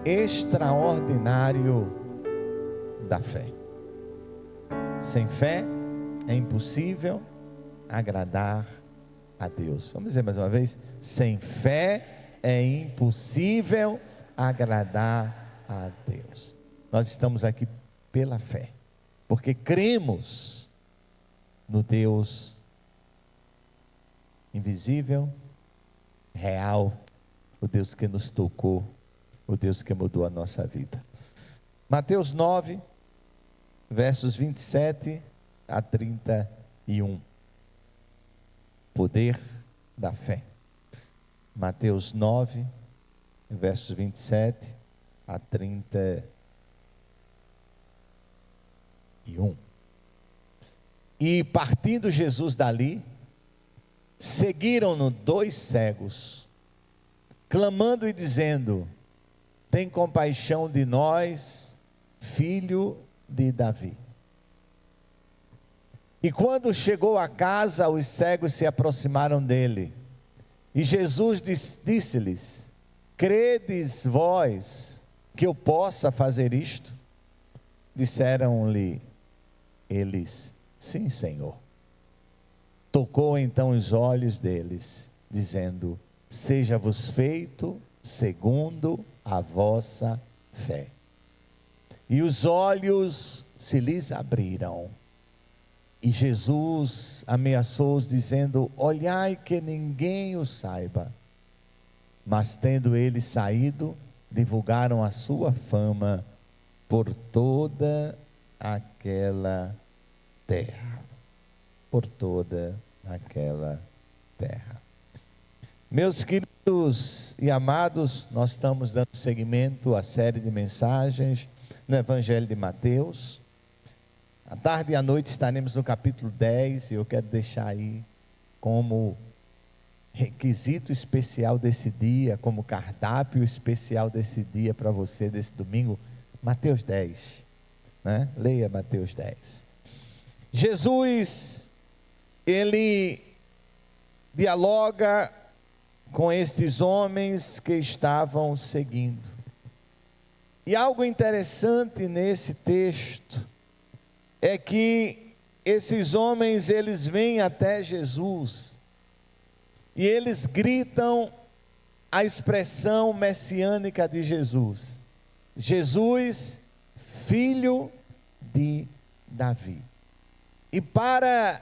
extraordinário da fé. Sem fé é impossível agradar a Deus. Vamos dizer mais uma vez: sem fé é impossível agradar a Deus. Nós estamos aqui pela fé, porque cremos no Deus invisível, real, o Deus que nos tocou, o Deus que mudou a nossa vida. Mateus 9, versos 27 a 31. Poder da fé. Mateus 9, versos 27 a 31. E partindo Jesus dali, seguiram-no 2 cegos, clamando e dizendo: tem compaixão de nós, filho de Davi. E quando chegou a casa, os cegos se aproximaram dele. E Jesus disse-lhes: credes vós que eu possa fazer isto? Disseram-lhe eles: sim, Senhor. Tocou então os olhos deles, dizendo: seja-vos feito segundo a vossa fé. E os olhos se lhes abriram. E Jesus ameaçou-os, dizendo: olhai que ninguém o saiba. Mas tendo eles saído, divulgaram a sua fama por toda aquela terra. Por toda aquela terra. Meus queridos e amados, nós estamos dando seguimento à série de mensagens no Evangelho de Mateus. À tarde e à noite estaremos no capítulo 10, e eu quero deixar aí como requisito especial desse dia, como cardápio especial desse dia para você, desse domingo, Mateus 10, né? Leia Mateus 10. Jesus, ele dialoga com estes homens que estavam seguindo. E algo interessante nesse texto é que esses homens, eles vêm até Jesus e eles gritam a expressão messiânica de Jesus: Jesus, filho de Davi. E para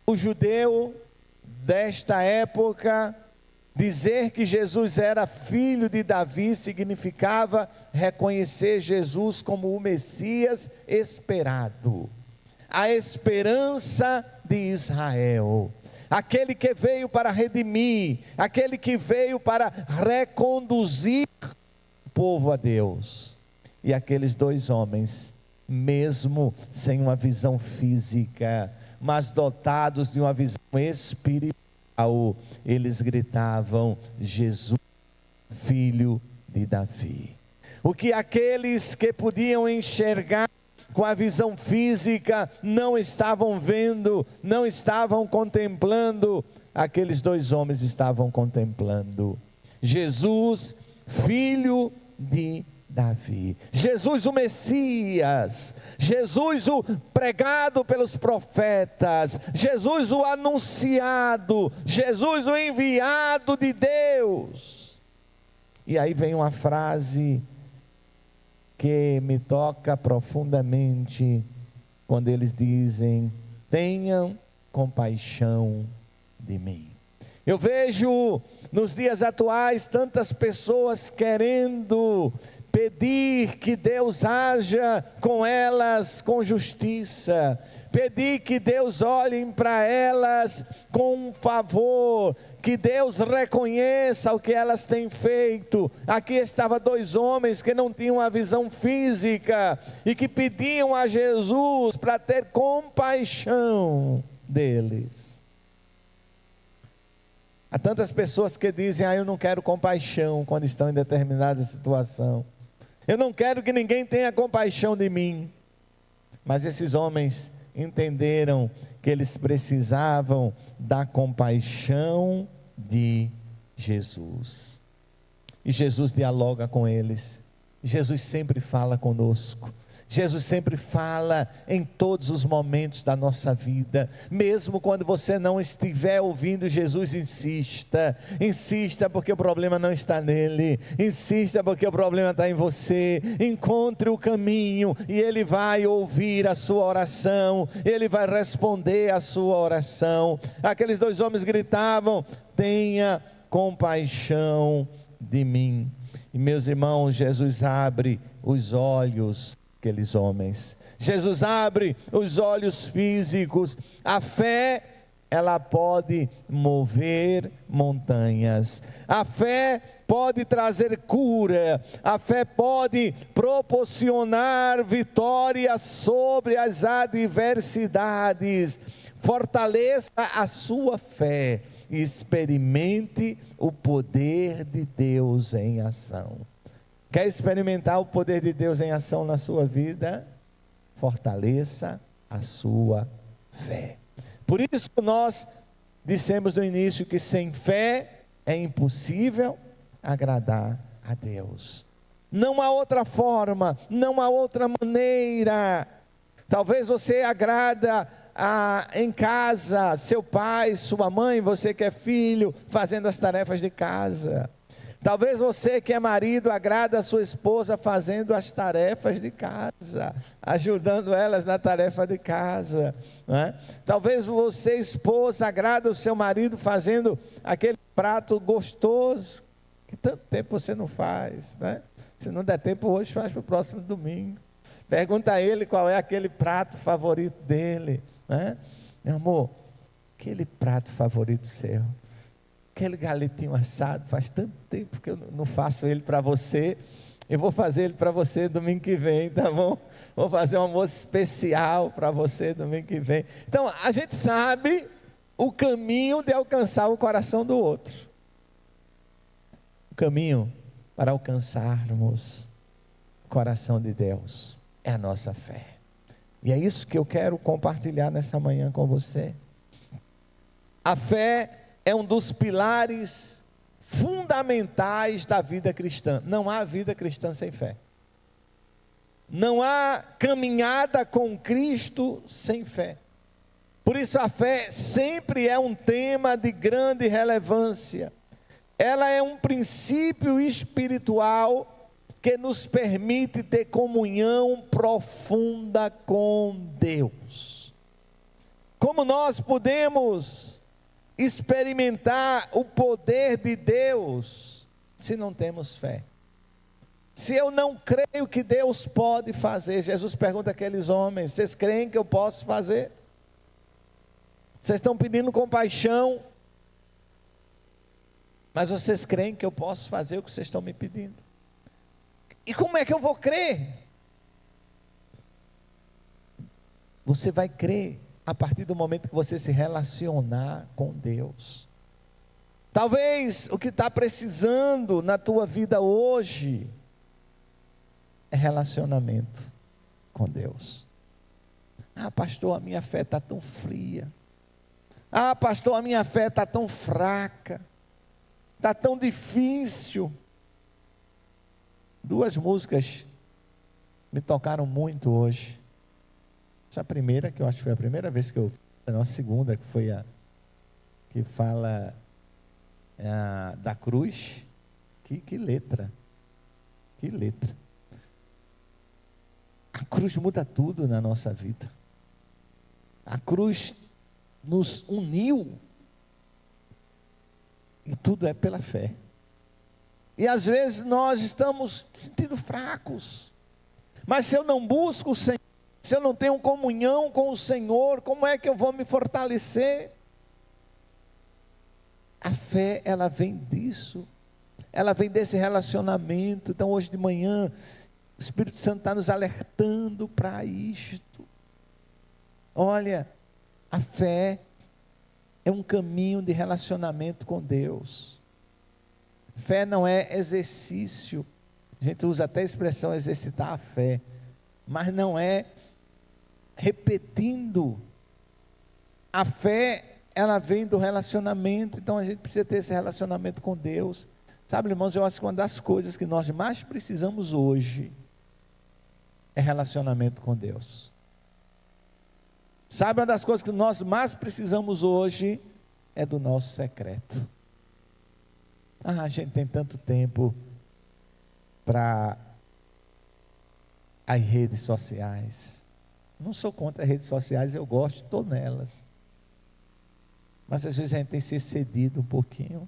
o judeu desta época, dizer que Jesus era filho de Davi significava reconhecer Jesus como o Messias esperado, a esperança de Israel, aquele que veio para redimir, aquele que veio para reconduzir o povo a Deus. E aqueles 2 homens, mesmo sem uma visão física, mas dotados de uma visão espiritual, eles gritavam: Jesus, filho de Davi. O que aqueles que podiam enxergar com a visão física não estavam vendo, não estavam contemplando, aqueles 2 homens estavam contemplando: Jesus, filho de Davi. Jesus o Messias, Jesus o pregado pelos profetas, Jesus o anunciado, Jesus o enviado de Deus. E aí vem uma frase que me toca profundamente, quando eles dizem: tenham compaixão de mim. Eu vejo nos dias atuais tantas pessoas querendo pedir que Deus haja com elas com justiça, pedir que Deus olhe para elas com favor, que Deus reconheça o que elas têm feito. Aqui estavam 2 homens que não tinham a visão física e que pediam a Jesus para ter compaixão deles. Há tantas pessoas que dizem: eu não quero compaixão, quando estão em determinada situação. Eu não quero que ninguém tenha compaixão de mim. Mas esses homens entenderam que eles precisavam da compaixão de Jesus. E Jesus dialoga com eles Jesus sempre fala conosco. Jesus sempre fala em todos os momentos da nossa vida. Mesmo quando você não estiver ouvindo Jesus, insista porque o problema não está nele, insista porque o problema está em você. Encontre o caminho e Ele vai ouvir a sua oração, Ele vai responder a sua oração. Aqueles 2 homens gritavam: tenha compaixão de mim. E meus irmãos, Jesus abre os olhos daqueles homens. Jesus abre os olhos físicos. A fé, ela pode mover montanhas. A fé pode trazer cura. A fé pode proporcionar vitória sobre as adversidades. Fortaleça a sua fé e experimente o poder de Deus em ação. Quer experimentar o poder de Deus em ação na sua vida? Fortaleça a sua fé. Por isso nós dissemos no início que sem fé é impossível agradar a Deus. Não há outra forma, não há outra maneira. Talvez você agrada em casa, seu pai, sua mãe, você que é filho, fazendo as tarefas de casa. Talvez você que é marido agrada a sua esposa fazendo as tarefas de casa, ajudando elas na tarefa de casa, não é? Talvez você, esposa, agrada o seu marido fazendo aquele prato gostoso, que tanto tempo você não faz, né? Se não der tempo hoje, faz para o próximo domingo. Pergunta a ele qual é aquele prato favorito dele, né? Meu amor, aquele prato favorito seu, aquele galetinho assado, faz tanto tempo que eu não faço ele para você. Eu vou fazer ele para você domingo que vem, tá bom? Vou fazer um almoço especial para você domingo que vem. Então, a gente sabe o caminho de alcançar o coração do outro. O caminho para alcançarmos o coração de Deus é a nossa fé. E é isso que eu quero compartilhar nessa manhã com você. A fé é um dos pilares fundamentais da vida cristã. Não há vida cristã sem fé. Não há caminhada com Cristo sem fé. Por isso a fé sempre é um tema de grande relevância. Ela é um princípio espiritual que nos permite ter comunhão profunda com Deus. Como nós podemos experimentar o poder de Deus se não temos fé? Se eu não creio que Deus pode fazer, Jesus pergunta àqueles homens: vocês creem que eu posso fazer? Vocês estão pedindo compaixão, mas vocês creem que eu posso fazer o que vocês estão me pedindo? E como é que eu vou crer? Você vai crer a partir do momento que você se relacionar com Deus. Talvez o que está precisando na tua vida hoje é relacionamento com Deus. Ah, pastor, a minha fé está tão fria. Ah, pastor, a minha fé está tão fraca. Está tão difícil. 2 músicas me tocaram muito hoje. Essa primeira, que eu acho que foi a primeira vez que eu ouvi, a nossa segunda, que foi a que fala da cruz. Que letra, que letra. A cruz muda tudo na nossa vida. A cruz nos uniu, e tudo é pela fé. E às vezes nós estamos sentindo fracos, mas se eu não busco o Senhor, se eu não tenho comunhão com o Senhor, como é que eu vou me fortalecer? A fé, ela vem disso, ela vem desse relacionamento. Então hoje de manhã, o Espírito Santo está nos alertando para isto. Olha, a fé é um caminho de relacionamento com Deus. Fé não é exercício. A gente usa até a expressão exercitar a fé, mas não é repetindo. A fé, ela vem do relacionamento. Então a gente precisa ter esse relacionamento com Deus. Sabe, irmãos, eu acho que uma das coisas que nós mais precisamos hoje é relacionamento com Deus. Sabe, uma das coisas que nós mais precisamos hoje é do nosso secreto. A gente tem tanto tempo para as redes sociais. Não sou contra as redes sociais, eu gosto, estou nelas. Mas às vezes a gente tem se excedido um pouquinho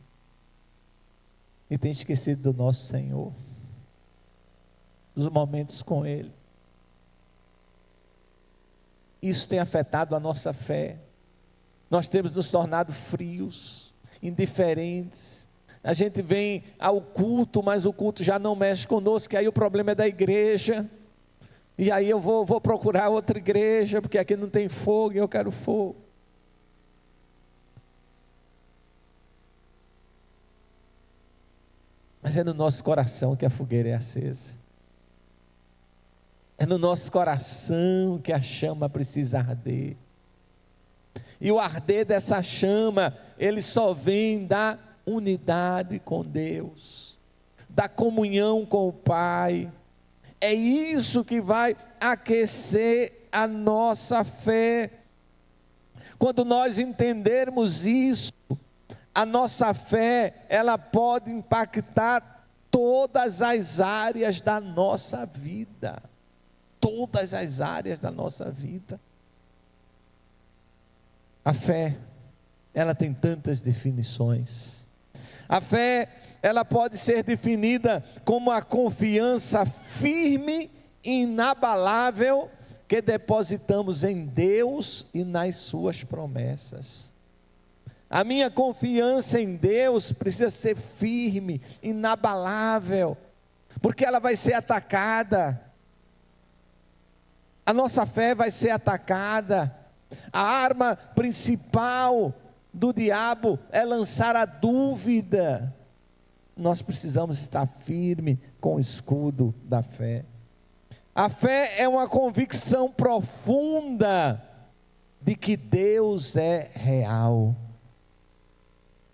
e tem esquecido do nosso Senhor, dos momentos com Ele. Isso tem afetado a nossa fé. Nós temos nos tornado frios, indiferentes. A gente vem ao culto, mas o culto já não mexe conosco, que aí o problema é da igreja. E aí eu vou procurar outra igreja, porque aqui não tem fogo e eu quero fogo. Mas é no nosso coração que a fogueira é acesa. É no nosso coração que a chama precisa arder. E o arder dessa chama, ele só vem da unidade com Deus, da comunhão com o Pai. É isso que vai aquecer a nossa fé. Quando nós entendermos isso, a nossa fé, ela pode impactar todas as áreas da nossa vida. Todas as áreas da nossa vida. A fé, ela tem tantas definições. A fé, ela pode ser definida como a confiança firme e inabalável que depositamos em Deus e nas suas promessas. A minha confiança em Deus precisa ser firme, inabalável, porque ela vai ser atacada. A nossa fé vai ser atacada. A arma principal do diabo é lançar a dúvida. Nós precisamos estar firme com o escudo da fé. A fé é uma convicção profunda de que Deus é real.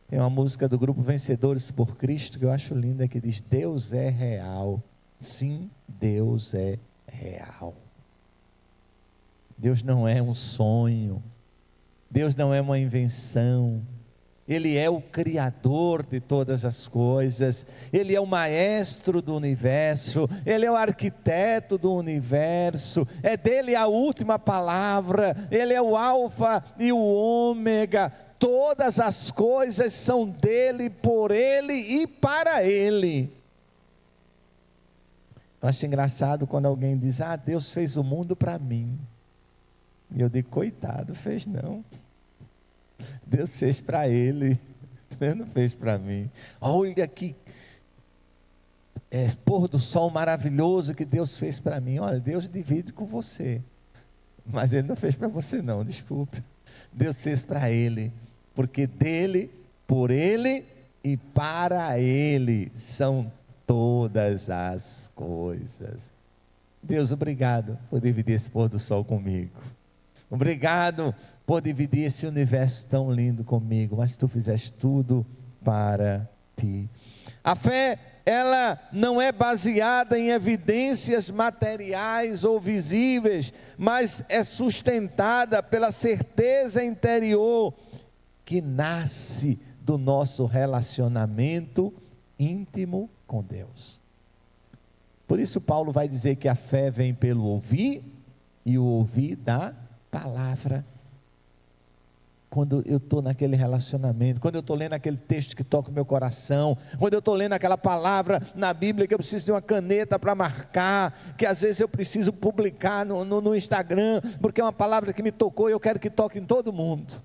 Tem uma música do grupo Vencedores por Cristo que eu acho linda, que diz: Deus é real. Sim, Deus é real. Deus não é um sonho, Deus não é uma invenção, Ele é o Criador de todas as coisas, Ele é o Maestro do universo, Ele é o arquiteto do universo, é dele a última palavra, Ele é o Alfa e o Ômega, todas as coisas são dele, por Ele e para Ele. Eu acho engraçado quando alguém diz: Deus fez o mundo para mim. E eu digo: coitado, fez não. Deus fez para ele, Deus não fez para mim. Olha que pôr do sol maravilhoso que Deus fez para mim. Olha, Deus divide com você, mas Ele não fez para você não, desculpe. Deus fez para Ele, porque dele, por Ele e para Ele são todas as coisas. Deus, obrigado por dividir esse pôr do sol comigo. Obrigado por dividir esse universo tão lindo comigo, mas Tu fizeste tudo para Ti. A fé, ela não é baseada em evidências materiais ou visíveis, mas é sustentada pela certeza interior que nasce do nosso relacionamento íntimo com Deus. Por isso Paulo vai dizer que a fé vem pelo ouvir e o ouvir da palavra. Quando eu estou naquele relacionamento, quando eu estou lendo aquele texto que toca o meu coração, quando eu estou lendo aquela palavra na Bíblia que eu preciso de uma caneta para marcar, que às vezes eu preciso publicar no Instagram, porque é uma palavra que me tocou e eu quero que toque em todo mundo.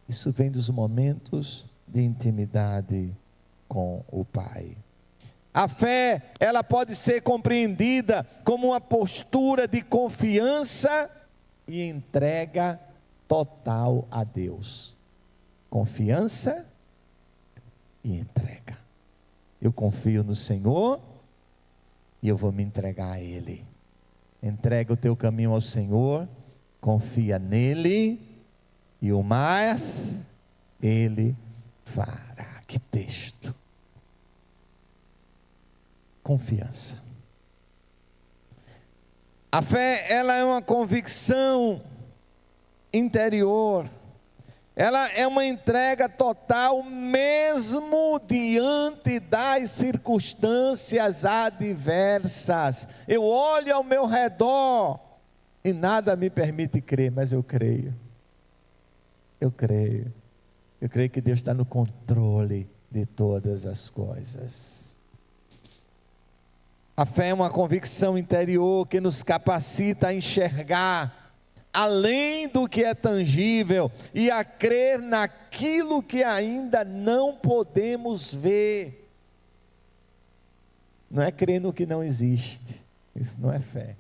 Isso vem dos momentos de intimidade com o Pai. A fé, ela pode ser compreendida como uma postura de confiança e entrega total a Deus. Confiança e entrega. Eu confio no Senhor e eu vou me entregar a Ele. Entrega o teu caminho ao Senhor, confia nele e o mais Ele fará. Que texto! Confiança. A fé, ela é uma convicção interior. Ela é uma entrega total, mesmo diante das circunstâncias adversas. Eu olho ao meu redor e nada me permite crer, mas eu creio. Eu creio. Eu creio que Deus está no controle de todas as coisas. A fé é uma convicção interior que nos capacita a enxergar além do que é tangível e a crer naquilo que ainda não podemos ver. Não é crer no que não existe, isso não é fé.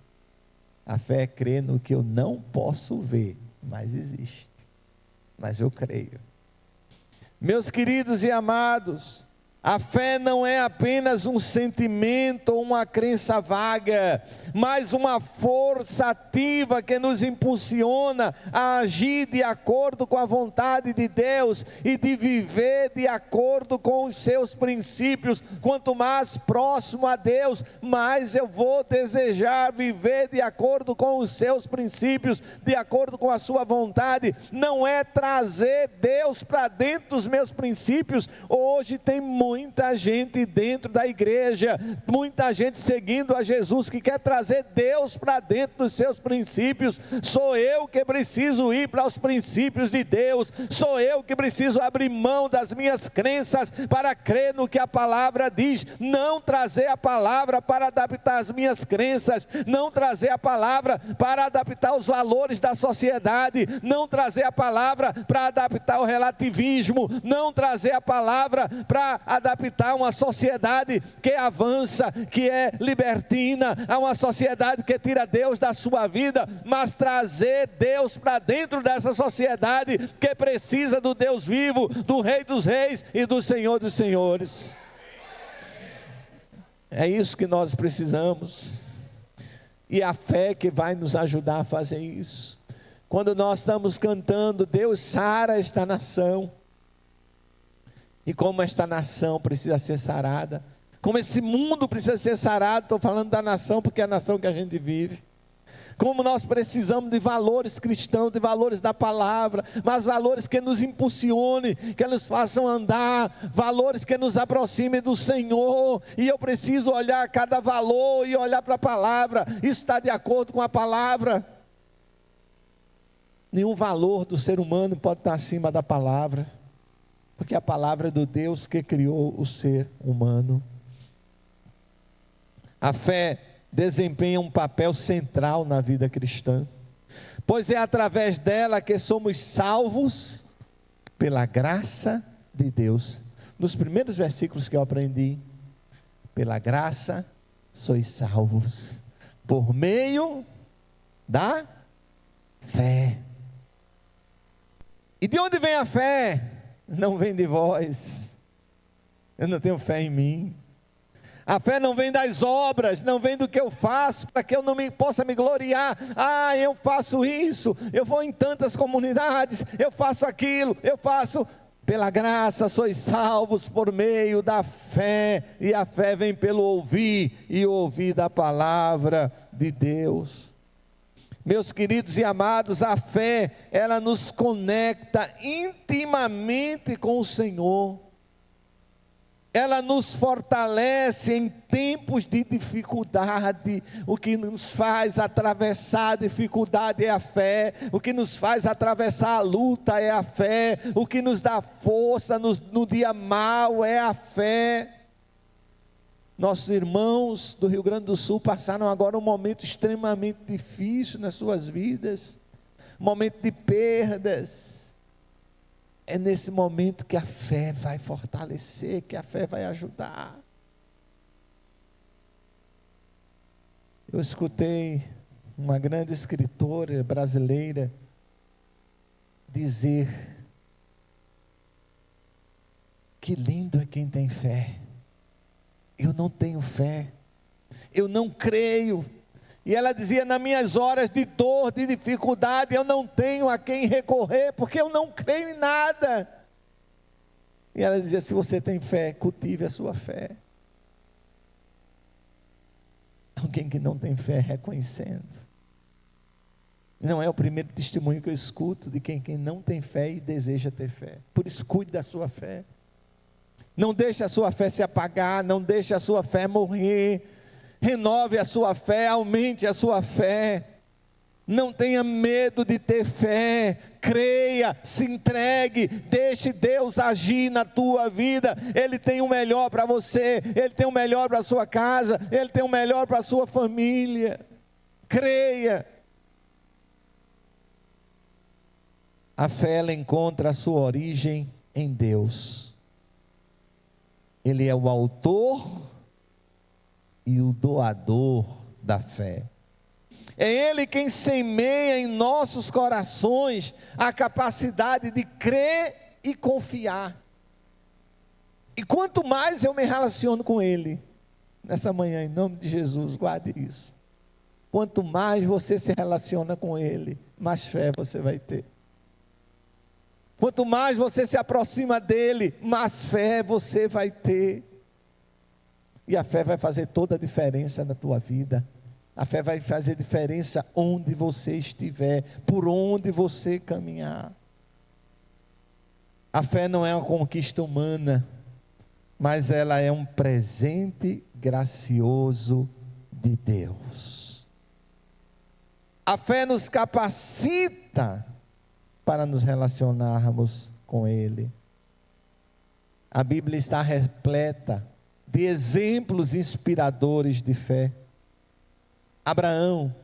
A fé é crer no que eu não posso ver, mas existe, mas eu creio. Meus queridos e amados, a fé não é apenas um sentimento ou uma crença vaga, mas uma força ativa que nos impulsiona a agir de acordo com a vontade de Deus e de viver de acordo com os seus princípios. Quanto mais próximo a Deus, mais eu vou desejar viver de acordo com os seus princípios, de acordo com a sua vontade. Não é trazer Deus para dentro dos meus princípios. Hoje tem muita gente dentro da igreja, muita gente seguindo a Jesus, que quer trazer Deus para dentro dos seus princípios. Sou eu que preciso ir para os princípios de Deus, sou eu que preciso abrir mão das minhas crenças para crer no que a palavra diz, não trazer a palavra para adaptar as minhas crenças, não trazer a palavra para adaptar os valores da sociedade, não trazer a palavra para adaptar o relativismo, não trazer a palavra para adaptar uma sociedade que avança, que é libertina, a uma sociedade que tira Deus da sua vida, mas trazer Deus para dentro dessa sociedade que precisa do Deus vivo, do Rei dos Reis e do Senhor dos Senhores. É isso que nós precisamos, e a fé que vai nos ajudar a fazer isso. Quando nós estamos cantando, Deus sara esta nação, e como esta nação precisa ser sarada, como esse mundo precisa ser sarado, estou falando da nação porque é a nação que a gente vive, como nós precisamos de valores cristãos, de valores da palavra, mas valores que nos impulsionem, que nos façam andar, valores que nos aproximem do Senhor, e eu preciso olhar cada valor e olhar para a palavra, isso está de acordo com a palavra. Nenhum valor do ser humano pode estar acima da palavra, porque a palavra é do Deus que criou o ser humano. A fé desempenha um papel central na vida cristã, pois é através dela que somos salvos pela graça de Deus. Nos primeiros versículos que eu aprendi, pela graça sois salvos, por meio da fé. E de onde vem a fé? Não vem de vós, eu não tenho fé em mim. A fé não vem das obras, não vem do que eu faço, para que eu não possa me gloriar. Eu faço isso, eu vou em tantas comunidades, eu faço aquilo, eu faço. Pela graça sois salvos por meio da fé, e a fé vem pelo ouvir, e o ouvir da palavra de Deus. Meus queridos e amados, a fé, ela nos conecta intimamente com o Senhor. Ela nos fortalece em tempos de dificuldade. O que nos faz atravessar a dificuldade é a fé. O que nos faz atravessar a luta é a fé. O que nos dá força no dia mau é a fé. Nossos irmãos do Rio Grande do Sul passaram agora um momento extremamente difícil nas suas vidas, um momento de perdas. É nesse momento que a fé vai fortalecer, que a fé vai ajudar. Eu escutei uma grande escritora brasileira dizer: que lindo é quem tem fé. Eu não tenho fé, eu não creio. E ela dizia: nas minhas horas de dor, de dificuldade, eu não tenho a quem recorrer, porque eu não creio em nada. E ela dizia: se você tem fé, cultive a sua fé. Alguém que não tem fé reconhecendo. Não é o primeiro testemunho que eu escuto de quem não tem fé e deseja ter fé. Por isso, cuide da sua fé. Não deixe a sua fé se apagar, não deixe a sua fé morrer. Renove a sua fé, aumente a sua fé. Não tenha medo de ter fé. Creia, se entregue, deixe Deus agir na tua vida. Ele tem o melhor para você, Ele tem o melhor para a sua casa, Ele tem o melhor para a sua família. Creia. A fé, ela encontra a sua origem em Deus. Ele é o autor e o doador da fé. É Ele quem semeia em nossos corações a capacidade de crer e confiar. E quanto mais eu me relaciono com Ele, nessa manhã, em nome de Jesus, guarde isso. Quanto mais você se relaciona com Ele, mais fé você vai ter. Quanto mais você se aproxima dEle, mais fé você vai ter. E a fé vai fazer toda a diferença na tua vida. A fé vai fazer diferença onde você estiver, por onde você caminhar. A fé não é uma conquista humana, mas ela é um presente gracioso de Deus. A fé nos capacita para nos relacionarmos com Ele. A Bíblia está repleta de exemplos inspiradores de fé. Abraão,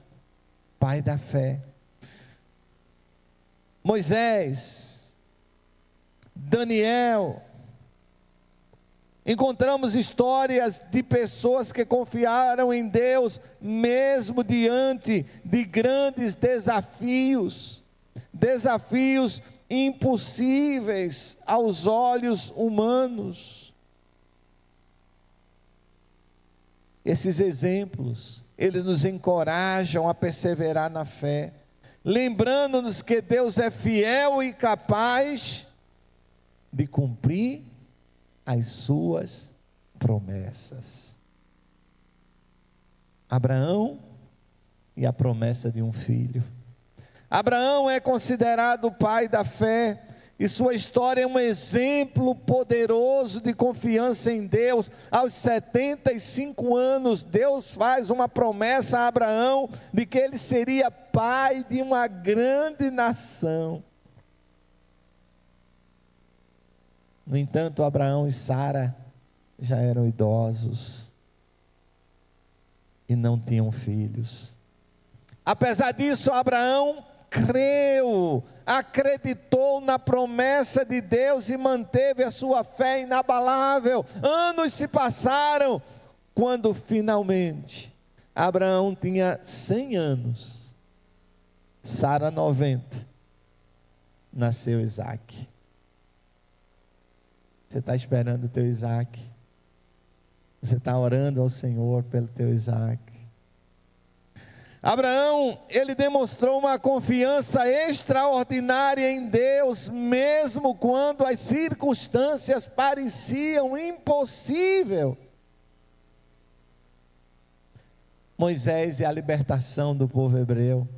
pai da fé. Moisés, Daniel. Encontramos histórias de pessoas que confiaram em Deus, mesmo diante de grandes desafios. Desafios impossíveis aos olhos humanos. Esses exemplos, eles nos encorajam a perseverar na fé, lembrando-nos que Deus é fiel e capaz de cumprir as suas promessas. Abraão e a promessa de um filho. Abraão é considerado o pai da fé, e sua história é um exemplo poderoso de confiança em Deus. Aos 75 anos, Deus faz uma promessa a Abraão, de que ele seria pai de uma grande nação. No entanto, Abraão e Sara já eram idosos, e não tinham filhos. Apesar disso, Abraão creu, acreditou na promessa de Deus e manteve a sua fé inabalável. Anos se passaram, quando finalmente Abraão tinha 100 anos, Sara 90, nasceu Isaque. Você está esperando o teu Isaque? Você está orando ao Senhor pelo teu Isaque? Abraão, ele demonstrou uma confiança extraordinária em Deus, mesmo quando as circunstâncias pareciam impossíveis. Moisés e a libertação do povo hebreu.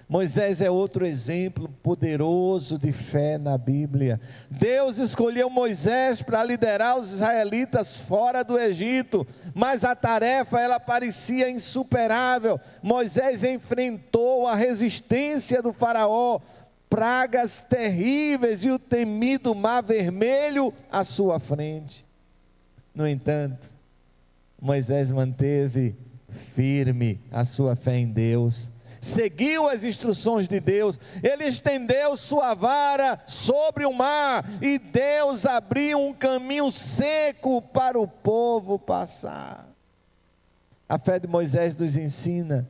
Moisés é outro exemplo poderoso de fé na Bíblia. Deus escolheu Moisés para liderar os israelitas fora do Egito, mas a tarefa, ela parecia insuperável. Moisés enfrentou a resistência do faraó, pragas terríveis e o temido mar vermelho à sua frente. No entanto, Moisés manteve firme a sua fé em Deus, seguiu as instruções de Deus, ele estendeu sua vara sobre o mar, e Deus abriu um caminho seco para o povo passar. A fé de Moisés nos ensina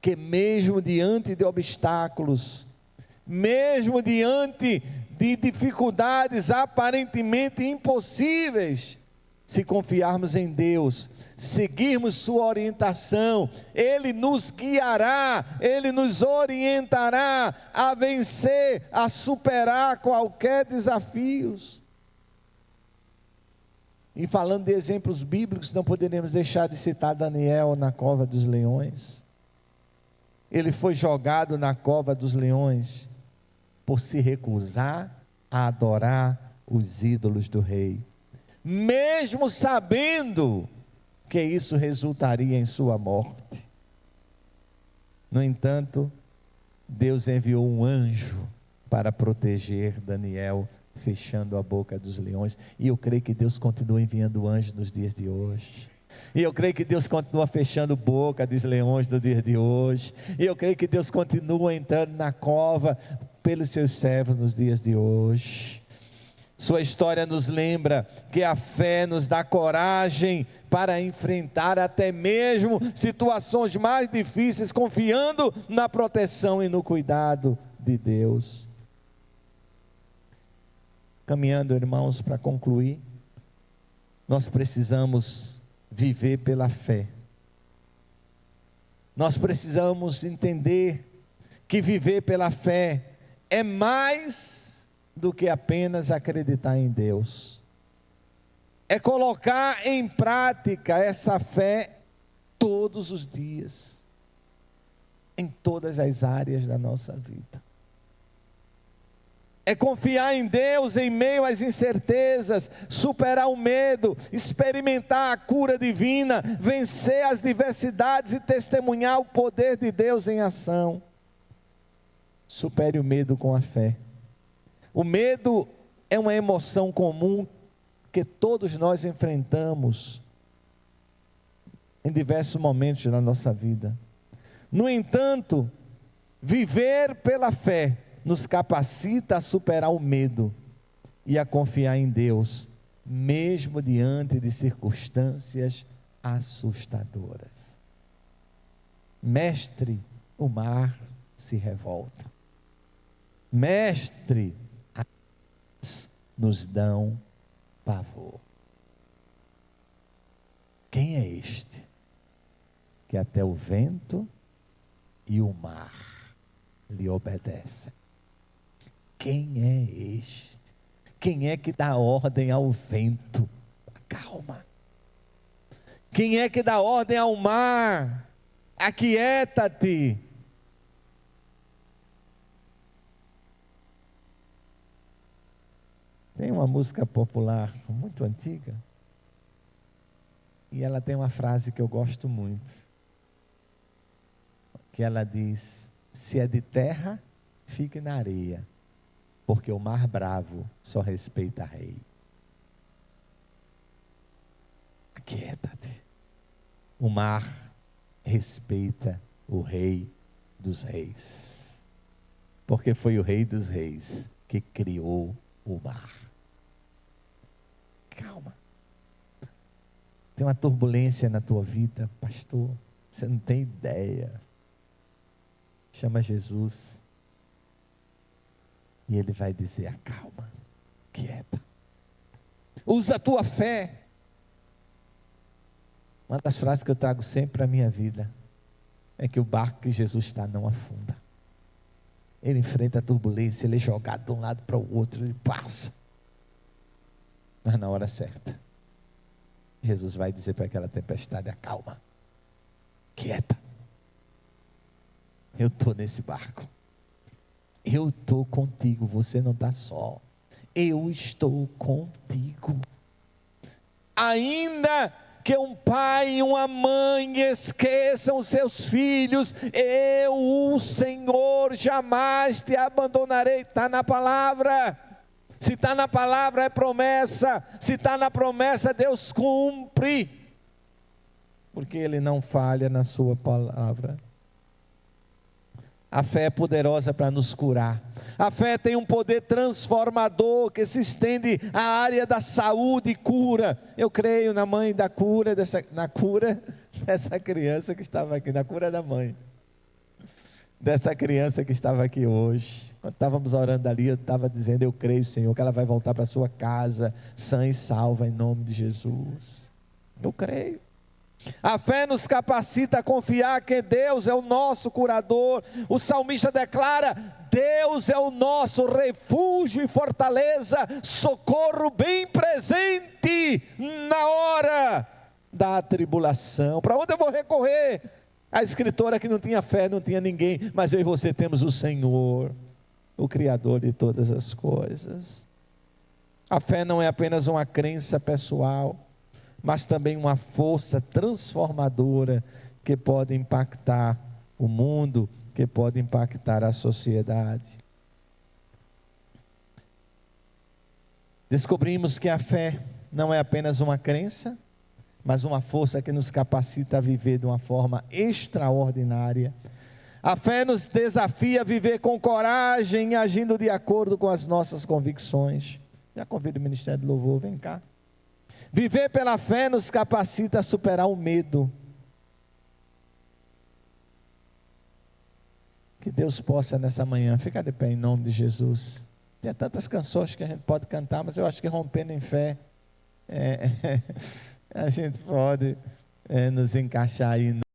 que mesmo diante de obstáculos, mesmo diante de dificuldades aparentemente impossíveis, se confiarmos em Deus, seguirmos sua orientação, Ele nos guiará, Ele nos orientará a vencer, a superar qualquer desafio. E falando de exemplos bíblicos, não poderíamos deixar de citar Daniel na cova dos leões. Ele foi jogado na cova dos leões por se recusar a adorar os ídolos do rei, mesmo sabendo que isso resultaria em sua morte. No entanto, Deus enviou um anjo para proteger Daniel, fechando a boca dos leões. E eu creio que Deus continua enviando anjos nos dias de hoje. E eu creio que Deus continua fechando a boca dos leões no dia de hoje. E eu creio que Deus continua entrando na cova pelos seus servos nos dias de hoje. Sua história nos lembra que a fé nos dá coragem para enfrentar até mesmo situações mais difíceis, confiando na proteção e no cuidado de Deus. Caminhando, irmãos, para concluir, nós precisamos viver pela fé. Nós precisamos entender que viver pela fé é mais do que apenas acreditar em Deus. É colocar em prática essa fé todos os dias, em todas as áreas da nossa vida. É confiar em Deus em meio às incertezas, superar o medo, experimentar a cura divina, vencer as diversidades e testemunhar o poder de Deus em ação. Supere o medo com a fé. O medo é uma emoção comum que todos nós enfrentamos em diversos momentos da nossa vida. No entanto, viver pela fé nos capacita a superar o medo e a confiar em Deus, mesmo diante de circunstâncias assustadoras. Mestre, o mar se revolta. Mestre, as águas nos dão pavor. Quem é este que até o vento e o mar lhe obedecem? Quem é este? Quem é que dá ordem ao vento? Calma. Quem é que dá ordem ao mar? Aquieta-te. Tem uma música popular muito antiga, e ela tem uma frase que eu gosto muito, que ela diz: se é de terra, fique na areia, porque o mar bravo só respeita rei. Aquieta-te. O mar respeita o rei dos reis, porque foi o rei dos reis que criou o mar. Calma. Tem uma turbulência na tua vida, pastor, você não tem ideia. Chama Jesus e Ele vai dizer: acalma, quieta. Usa a tua fé. Uma das frases que eu trago sempre para a minha vida é que o barco que Jesus está não afunda. Ele enfrenta a turbulência, ele é jogado de um lado para o outro, ele passa. Mas na hora certa, Jesus vai dizer para aquela tempestade: acalma, quieta. Eu estou nesse barco. Eu estou contigo, você não está só. Eu estou contigo. Ainda que um pai e uma mãe esqueçam os seus filhos, eu, o Senhor, jamais te abandonarei. Está na palavra. Se está na palavra é promessa. Se está na promessa, Deus cumpre, porque Ele não falha na sua palavra. A fé é poderosa para nos curar. A fé tem um poder transformador que se estende à área da saúde e cura. Eu creio na mãe da cura, na cura dessa criança que estava aqui, na cura da mãe dessa criança que estava aqui hoje. Quando estávamos orando ali, eu estava dizendo: eu creio, Senhor, que ela vai voltar para a sua casa sã e salva em nome de Jesus. Eu creio. A fé nos capacita a confiar que Deus é o nosso curador. O salmista declara: Deus é o nosso refúgio e fortaleza, socorro bem presente na hora da tribulação. Para onde eu vou recorrer? A escritora que não tinha fé, não tinha ninguém, mas eu e você temos o Senhor, o Criador de todas as coisas. A fé não é apenas uma crença pessoal, mas também uma força transformadora que pode impactar o mundo, que pode impactar a sociedade. Descobrimos que a fé não é apenas uma crença, mas uma força que nos capacita a viver de uma forma extraordinária. A fé nos desafia a viver com coragem, agindo de acordo com as nossas convicções. Já convido o Ministério do Louvor, vem cá. Viver pela fé nos capacita a superar o medo. Que Deus possa nessa manhã, ficar de pé em nome de Jesus. Tem tantas canções que a gente pode cantar, mas eu acho que rompendo em fé, a gente pode nos encaixar aí